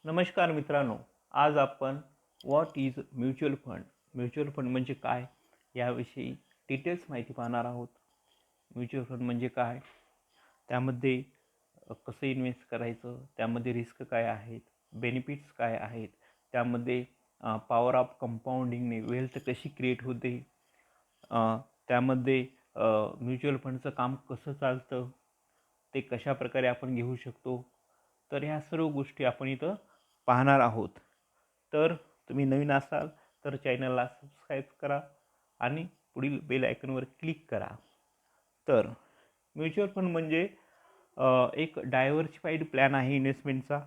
नमस्कार मित्रांनो, आज आपण व्हॉट इज म्युच्युअल फंड म्हणजे काय याविषयी डिटेल्स माहिती पाहणार आहोत. म्युच्युअल फंड म्हणजे काय, त्यामध्ये कसं इन्व्हेस्ट करायचं, त्यामध्ये रिस्क काय आहेत, बेनिफिट्स काय आहेत, त्यामध्ये पॉवर ऑफ कंपाऊंडिंगने वेल्थ कशी क्रिएट होते, त्यामध्ये म्युच्युअल फंडचं काम कसं चालतं, ते कशा प्रकारे आपण घेऊ शकतो. तर ह्या सर्व गोष्टी आपण इथं पाहणार आहोत. तर तुम्ही नवीन असाल तर चॅनलला सबस्क्राईब करा आणि पुढील बेल आयकॉनवर क्लिक करा. तर म्युच्युअल फंड म्हणजे एक डायव्हर्सिफाईड प्लॅन आहे इन्व्हेस्टमेंटचा,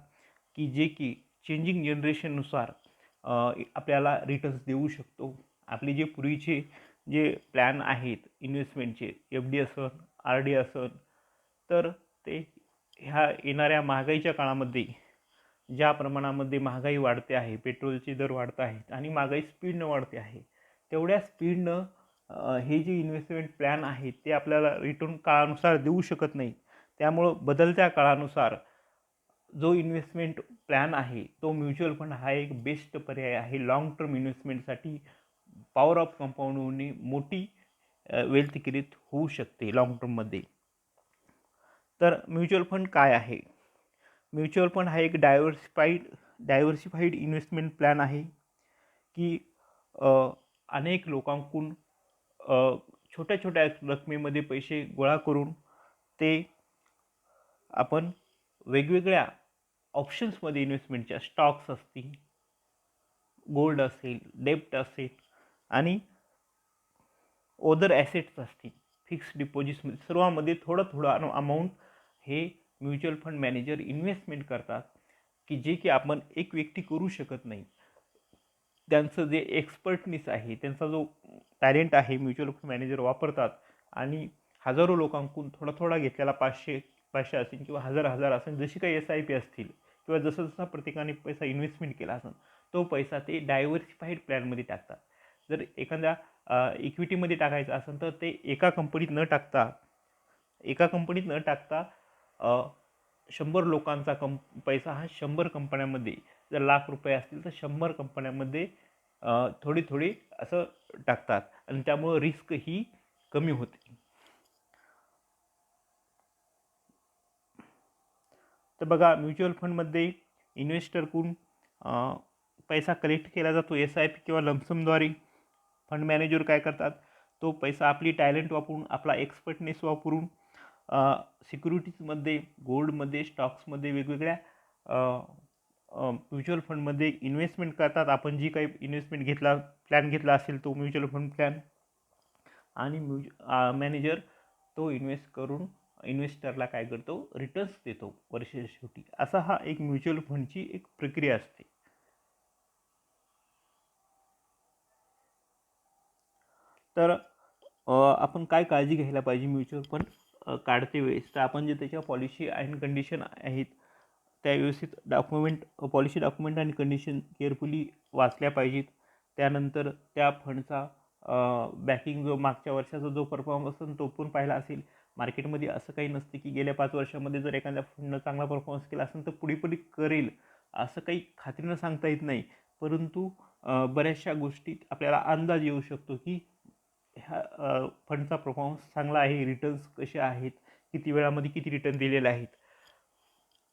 की जे की चेंजिंग जनरेशननुसार आपल्याला रिटर्न्स देऊ शकतो. आपले जे पूर्वीचे जे प्लॅन आहेत इन्व्हेस्टमेंटचे, एफ डी असन, आर डी असन, तर ते ह्या येणाऱ्या महागाईच्या काळामध्ये ज्या प्रमाणामध्ये महागाई वाढते आहे, पेट्रोलचे दर वाढत आहेत आणि महागाई स्पीडनं वाढते आहे, तेवढ्या स्पीडनं हे जे इन्व्हेस्टमेंट प्लॅन आहेत ते आपल्याला रिटर्न काळानुसार देऊ शकत नाही. त्यामुळं बदलत्या काळानुसार जो इन्व्हेस्टमेंट प्लॅन आहे तो म्युच्युअल फंड हा एक बेस्ट पर्याय आहे लॉंग टर्म इन्व्हेस्टमेंटसाठी. पॉवर ऑफ कंपाऊंडिंगने मोठी वेल्थ क्रिएट होऊ शकते लॉंग टर्ममध्ये. तर म्युच्युअल फंड काय आहे? म्युच्युअल फंड हा एक डायव्हर्सिफाईड इन्व्हेस्टमेंट प्लॅन आहे, की अनेक लोकांकडून छोट्या छोट्या रकमेमध्ये पैसे गोळा करून ते आपण वेगवेगळ्या ऑप्शन्समध्ये इन्व्हेस्टमेंटच्या स्टॉक्स असतील, गोल्ड असेल, डेप्ट असेल आणि ओदर ॲसेट्स असतील, फिक्स डिपॉझिट्समध्ये सर्वांमध्ये थोडं थोडं अमाऊंट हे म्युच्युअल फंड मॅनेजर इन्व्हेस्टमेंट करतात, की जे की आपण एक व्यक्ती करू शकत नाही. त्यांचं जे एक्सपर्टनेस आहे, त्यांचा जो टॅलेंट आहे म्युच्युअल फंड मॅनेजर वापरतात आणि हजारो लोकांकडून थोडा थोडा घेतलेला 500 असेल किंवा हजार असेल, जशी काही SIP असतील किंवा जसा जसा प्रत्येकाने पैसा इन्व्हेस्टमेंट केला असेल तो पैसा ते डायव्हर्सिफाईड प्लॅनमध्ये टाकतात. जर एखाद्या इक्विटीमध्ये टाकायचं असेल तर ते एका कंपनीत न टाकता 100 लोकांचा पैसा हा 100 कंपन्यांमध्ये, जर लाख रुपये असतील तर 100 कंपन्यांमध्ये थोडी थोडी असं टाकतात आणि त्यामुळं रिस्क ही कमी होते. तर बघा, म्युच्युअल फंडमध्ये इन्व्हेस्टरकडून पैसा कलेक्ट केला जातो SIP किंवा लमसमद्वारे. फंड मॅनेजर काय करतात, तो पैसा आपली टॅलेंट वापरून, आपला एक्सपर्टनेस वापरून सिक्युरिटीजमध्ये, गोल्डमध्ये, स्टॉक्समध्ये, वेगवेगळ्या म्युच्युअल फंडमध्ये इन्व्हेस्टमेंट करतात. आपण जी काही प्लॅन घेतला असेल तो म्युच्युअल फंड प्लॅन, आणि मॅनेजर तो इन्व्हेस्टरला काय करतो, रिटर्न्स देतो वर्षाच्या शेवटी. असा हा एक म्युच्युअल फंडची एक प्रक्रिया असते. तर आपण काय काळजी घ्यायला पाहिजे म्युच्युअल फंड काढते वेळेस? तर आपण जे त्याच्या पॉलिसी अँड कंडिशन आहेत त्या व्यवस्थित पॉलिसी डॉक्युमेंट आणि कंडिशन केअरफुली वाचल्या पाहिजेत. त्यानंतर त्या फंडचा बॅकिंग, जो मागच्या वर्षाचा जो परफॉर्मन्स असेल तो पण पाहिला असेल. मार्केटमध्ये असं काही नसते की गेल्या 5 वर्षामध्ये जर एखाद्या फंडनं चांगला परफॉर्मन्स केला असेल तर पुढे करेल असं काही खात्रीनं सांगता येत नाही. परंतु बऱ्याचशा गोष्टी आपल्याला अंदाज येऊ शकतो की ह्या फंडचा परफॉर्मन्स चांगला आहे, रिटर्न्स कसे आहेत, किती वेळामध्ये किती रिटर्न दिलेले आहेत.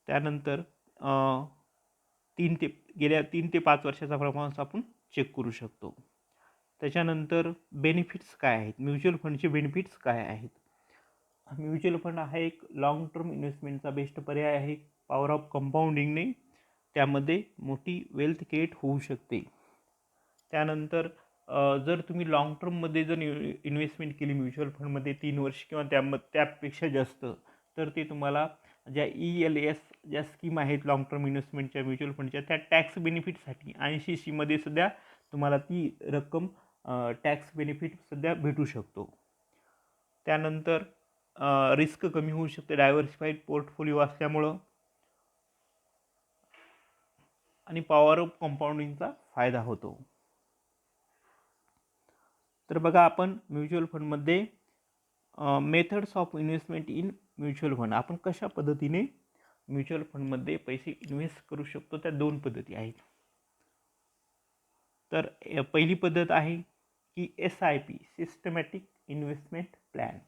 त्यानंतर गेल्या 3 ते 5 वर्षाचा परफॉर्मन्स आपण चेक करू शकतो. त्याच्यानंतर बेनिफिट्स काय आहेत, म्युच्युअल फंडचे बेनिफिट्स काय आहेत? म्युच्युअल फंड हा एक लॉंग टर्म इन्व्हेस्टमेंटचा बेस्ट पर्याय आहे. पॉवर ऑफ कंपाऊंडिंगने त्यामध्ये मोठी वेल्थ क्रिएट होऊ शकते. त्यानंतर जर तुम्ही लाँग टर्ममध्ये जर इन्व्हेस्टमेंट केली म्युच्युअल फंडमध्ये 3 वर्ष किंवा त्यापेक्षा जास्त, तर ते तुम्हाला ज्या ELS ज्या स्कीम आहेत लाँग टर्म इन्व्हेस्टमेंटच्या म्युच्युअल फंडच्या, त्या टॅक्स बेनिफिटसाठी 80C मध्ये सुद्धा तुम्हाला ती रक्कम टॅक्स बेनिफिट सध्या भेटू शकतो. त्यानंतर रिस्क कमी होऊ शकते डायव्हर्सिफाईड पोर्टफोलिओ असल्यामुळं, आणि पॉवर ऑफ कंपाऊंडिंगचा फायदा होतो. तर बघा, आपण म्युच्युअल फंडमध्ये methods of investment in mutual fund, आपण कशा पद्धतीने म्युच्युअल फंडमध्ये पैसे इन्व्हेस्ट करू शकतो त्या 2 पद्धती आहेत. तर पहिली पद्धत आहे की SIP, सिस्टमॅटिक इन्व्हेस्टमेंट प्लॅन.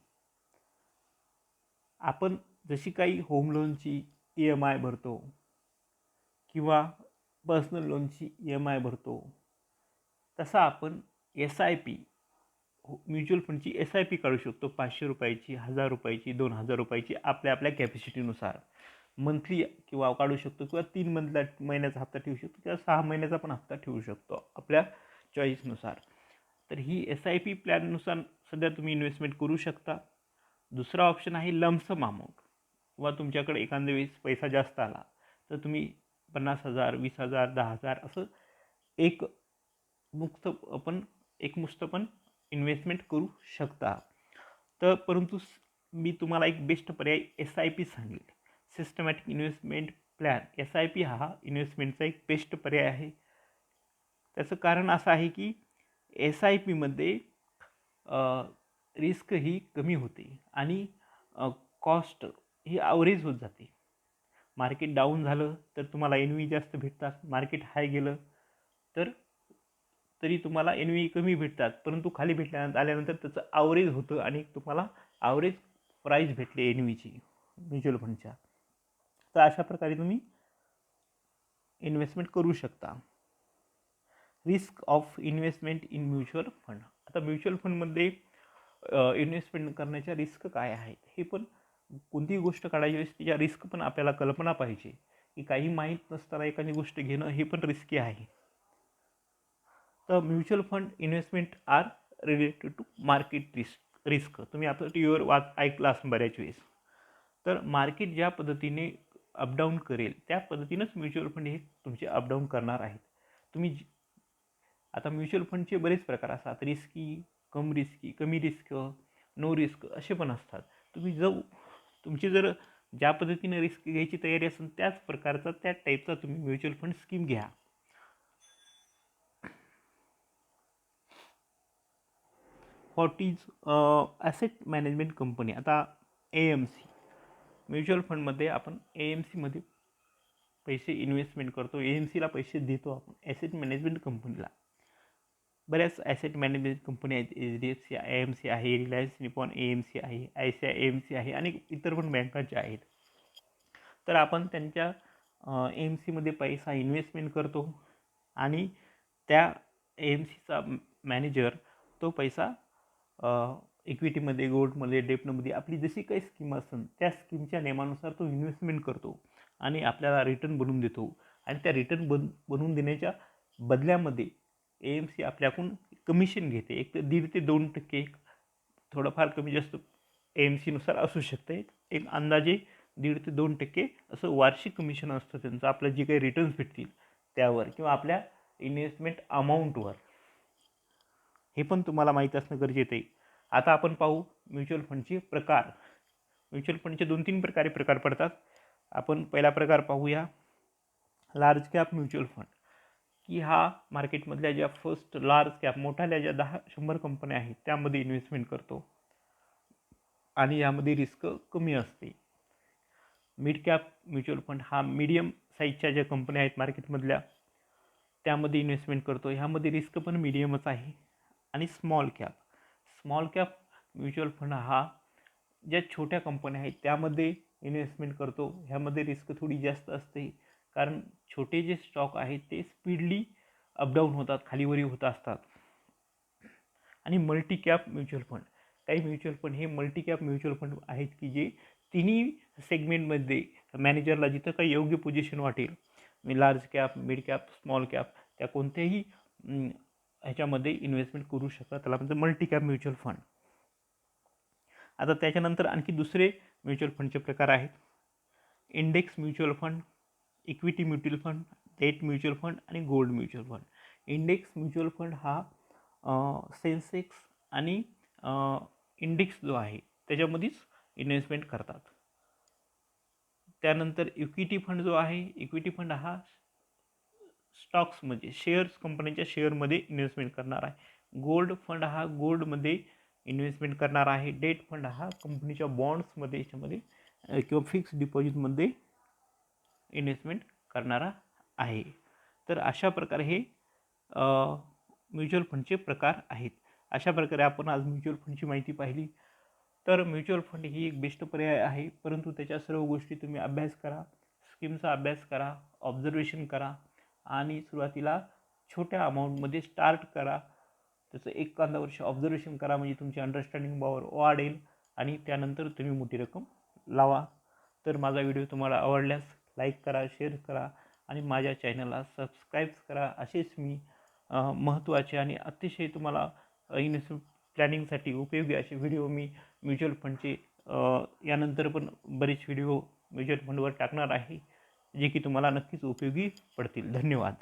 आपण जशी काही होम लोनची EMI भरतो किंवा पर्सनल लोनची EMI भरतो, तसा आपण SIP म्युच्युअल फंडची SIP काढू शकतो. 500 रुपयाची, 1000 रुपयाची, 2000 रुपयाची आपल्या आपल्या कॅपॅसिटीनुसार मंथली किंवा काढू शकतो, किंवा 3 महिन्याचा हप्ता ठेवू शकतो, किंवा 6 महिन्याचा पण हप्ता ठेवू शकतो आपल्या चॉईसनुसार. तर ही SIP प्लॅननुसार सध्या तुम्ही इन्व्हेस्टमेंट करू शकता. दुसरा ऑप्शन आहे लमसम अमाऊंट, किंवा तुमच्याकडे एखाद्या वेळेस पैसा जास्त आला तर तुम्ही 50,000, 20,000, 10,000 असं एकमुष्ट पण इन्व्हेस्टमेंट करू शकता. तर परंतु मी तुम्हाला एक बेस्ट पर्याय SIP सांगेल, सिस्टमॅटिक इन्व्हेस्टमेंट प्लॅन. SIP हा इन्व्हेस्टमेंटचा एक बेस्ट पर्याय आहे. त्याचं कारण असं आहे की SIPमध्ये रिस्क ही कमी होते आणि कॉस्ट ही ॲव्हरेज होत जाते. मार्केट डाऊन झालं तर तुम्हाला NV जास्त भेटतात, मार्केट हाय गेलं तर तरी तुम्हाला NV कमी भेटतात, परंतु खाली आल्यानंतर त्याचं ॲव्हरेज होतं आणि तुम्हाला ॲव्हरेज प्राईस भेटले NVची म्युच्युअल फंडच्या. तर अशा प्रकारे तुम्ही इन्व्हेस्टमेंट करू शकता. Risk of investment in mutual fund. आता म्युच्युअल फंडमध्ये इन्व्हेस्टमेंट करण्याच्या रिस्क काय आहेत, हे पण कोणतीही गोष्ट काढायची वेळेस त्याच्या रिस्क पण आपल्याला कल्पना पाहिजे, की काही माहीत नसताना एखादी गोष्ट घेणं हे पण रिस्की आहे. तर mutual fund investment are related to market risk. तुम्ही आता टीव्हीवर ऐकलं असं बऱ्याच वेळेस. तर मार्केट ज्या पद्धतीने अपडाऊन करेल त्या पद्धतीनंच म्युच्युअल फंड हे तुमचे अपडाऊन करणार आहेत. तुम्ही आता म्युच्युअल फंडचे बरेच प्रकार असतात, रिस्की, कमी रिस्क, नो रिस्क असे पण असतात. तुमची जर ज्या पद्धतीने रिस्क घ्यायची तयारी असेल त्याच प्रकारचा त्या टाईपचा तुम्ही म्युच्युअल फंड स्कीम घ्या. What is asset management company. आता AMC म्युच्युअल फंडमध्ये आपण AMCमध्ये पैसे इन्व्हेस्टमेंट करतो, AMCला पैसे देतो आपण ॲसेट मॅनेजमेंट कंपनीला. बऱ्याच ॲसेट मॅनेजमेंट कंपनी आहेत. HDFC AMC आहे, रिलायन्स निपॉन AMC आहे, ICICI AMC आहे आणि इतर पण बँकांच्या आहेत. तर आपण त्यांच्या AMCमध्ये पैसा इन्व्हेस्टमेंट करतो आणि त्या AMCचा मॅनेजर तो पैसा इक्विटीमध्ये, गोल्डमध्ये, डेप्टमध्ये आपली जशी काही स्कीम असेल त्या स्कीमच्या नियमानुसार तो इन्व्हेस्टमेंट करतो आणि आपल्याला रिटर्न बनवून देतो. आणि त्या रिटर्न बनवून देण्याच्या बदल्यामध्ये AMC आपल्याकडून कमिशन घेते. 1.5 ते 2%, थोडंफार कमी जास्त AMCनुसार असू शकते. एक अंदाजे 1.5 ते 2% असं वार्षिक कमिशन असतं त्यांचं, आपलं जे काही रिटर्न्स भेटतील त्यावर किंवा आपल्या इन्व्हेस्टमेंट अमाऊंटवर. हे पण तुम्हाला माहीत असणं गरजेचं आहे. आता आपण पाहू म्युच्युअल फंडचे प्रकार. म्युच्युअल फंडचे 2-3 प्रकार पडतात. आपण पहिला प्रकार पाहूया, लार्ज कॅप म्युच्युअल फंड, की हा मार्केटमधल्या ज्या फर्स्ट लार्ज कॅप मोठ्याल्या ज्या 10-100 कंपन्या आहेत त्यामध्ये इन्व्हेस्टमेंट करतो आणि यामध्ये रिस्क कमी असते. मिड कॅप म्युच्युअल फंड हा मीडियम साईजच्या ज्या कंपन्या आहेत मार्केटमधल्या त्यामध्ये इन्व्हेस्टमेंट करतो, ह्यामध्ये रिस्क पण मीडियमच आहे. आणि स्मॉल कॅप म्युच्युअल फंड हा ज्या छोट्या कंपन्या आहेत त्यामध्ये इन्व्हेस्टमेंट करतो, ह्यामध्ये रिस्क थोडी जास्त असते, कारण छोटे जे स्टॉक आहेत ते स्पीडली अपडाऊन होतात, खालीवरी होत असतात. आणि मल्टी कॅप म्युच्युअल फंड, काही म्युच्युअल फंड हे मल्टी कॅप म्युच्युअल फंड आहेत की जे तिन्ही सेगमेंटमध्ये मॅनेजरला जिथं काही योग्य पोझिशन वाटेल, large cap, mid cap, small cap, त्या कोणत्याही ह्याच्यामध्ये इन्व्हेस्टमेंट करू शकतात, त्याला म्हणजे मल्टी कॅप म्युच्युअल फंड. आता त्याच्यानंतर आणखी दुसरे म्युच्युअल फंडचे प्रकार आहेत, index mutual fund, equity mutual fund, debt mutual fund आणि gold mutual fund. Index mutual fund हा सेन्सेक्स आणि इंडेक्स जो आहे त्याच्यामध्येच इन्व्हेस्टमेंट करतात. त्यानंतर इक्विटी फंड जो आहे, इक्विटी फंड हा स्टॉक्समध्ये, शेअर्स, कंपनीच्या शेअरमध्ये इन्व्हेस्टमेंट करणार आहे. गोल्ड फंड हा गोल्डमध्ये इन्व्हेस्टमेंट करणार आहे. डेट फंड हा कंपनीच्या बॉन्ड्समध्ये याच्यामध्ये किंवा फिक्स डिपॉझिटमध्ये इन्व्हेस्टमेंट करणारा आहे. तर अशा प्रकारे हे म्युच्युअल फंडचे प्रकार आहेत. अशा प्रकारे आपण आज म्युच्युअल फंडची माहिती पाहिली. तर म्युच्युअल फंड ही एक बेस्ट पर्याय आहे, परंतु त्याच्या सर्व गोष्टी तुम्ही अभ्यास करा, स्कीमचा अभ्यास करा, ऑब्झर्वेशन करा आणि सुरुवातीला छोट्या अमाऊंटमध्ये स्टार्ट करा. त्याचं 1 वर्ष ऑब्झर्वेशन करा, म्हणजे तुमची अंडरस्टँडिंग पॉवर वाढेल आणि त्यानंतर तुम्ही मोठी रक्कम लावा. तर माझा व्हिडिओ तुम्हाला आवडल्यास लाईक करा, शेअर करा आणि माझ्या चॅनलला सबस्क्राईब करा. असेच मी महत्त्वाचे आणि अतिशय तुम्हाला इन्व्हेस्टमेंट प्लॅनिंगसाठी उपयोगी असे व्हिडिओ मी म्युच्युअल फंडचे यानंतर पण बरेच व्हिडिओ म्युच्युअल फंडवर टाकणार आहे, जे की तुम्हाला नक्कीच उपयोगी पडतील. धन्यवाद.